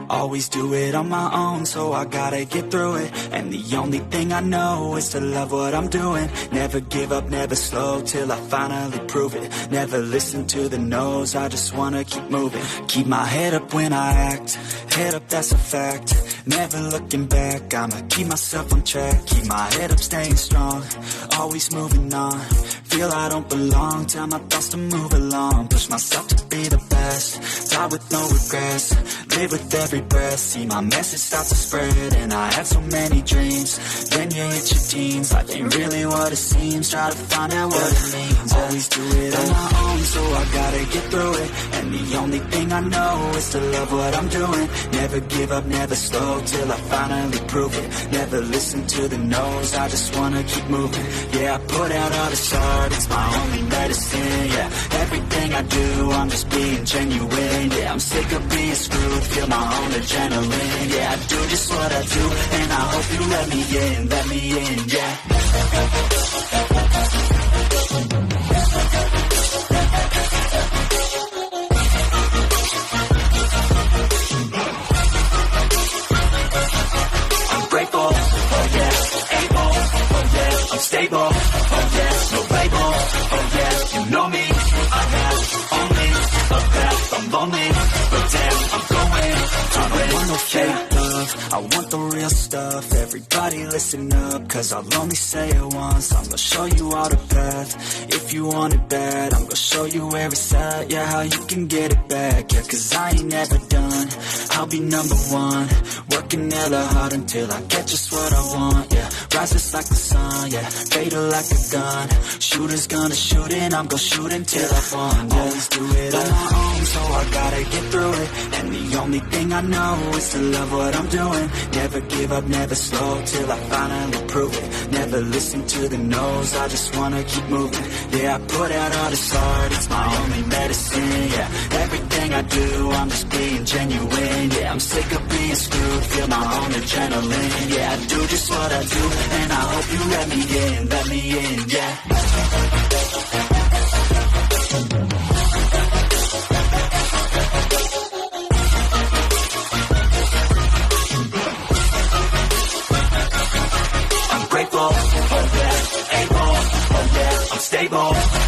Always do it on my own, so I gotta get through it. And the only thing I know is to love what I'm doing. Never give up, never slow, till I finally prove it. Never listen to the no's, I just wanna keep moving. Keep my head up when I act, head up, that's a fact. Never looking back, I'ma keep myself on track. Keep my head up, staying strong, always moving on. Feel I don't belong, tell my thoughts to move along. Push myself to be the best, die with no regrets. Live with every breath, see my message start to spread. And I had so many dreams, then you hit your teens. Life ain't really what it seems, try to find out what it means. Always do it on my own, so I gotta get through it. And the only thing I know is to love what I'm doing. Never give up, never slow, till I finally prove it. Never listen to the no's, I just wanna keep moving. Yeah, I put out all this art, it's my only medicine. Yeah, everything I do, I'm just being genuine. Yeah, I'm sick of being screwed, feel my own adrenaline. Yeah, I do just what I do, and I hope you let me in, yeah. Stable, oh yeah, no label, oh yeah, you know me. I have only a path, I'm lonely, but damn, I'm going to it. I want no fake love, I want the real stuff. Everybody listen up, cause I'll only say it once. I'm gonna show you all the path, if you want it bad. I'm gonna show you where it's at, yeah, how you can get it back. Yeah, cause I ain't never done, I'll be number one. Working hella hard until I get just what I want, yeah. Rises like the sun, yeah, fatal like a gun. Shooter's gonna shoot and I'm gonna shoot until I won, yeah. Always do it on my own, so I gotta get through it. And the only thing I know is to love what I'm doing. Never give up, never slow, till I finally prove it. Never listen to the no's, I just wanna keep moving. Yeah, I put out all this art, it's my only medicine. Yeah, everything I do, I'm just being genuine. Yeah, I'm sick of being screwed, feel my own adrenaline. Yeah, I do just what I do, and I hope you let me in, yeah. I'm grateful, oh yeah, able, oh yeah, I'm stable.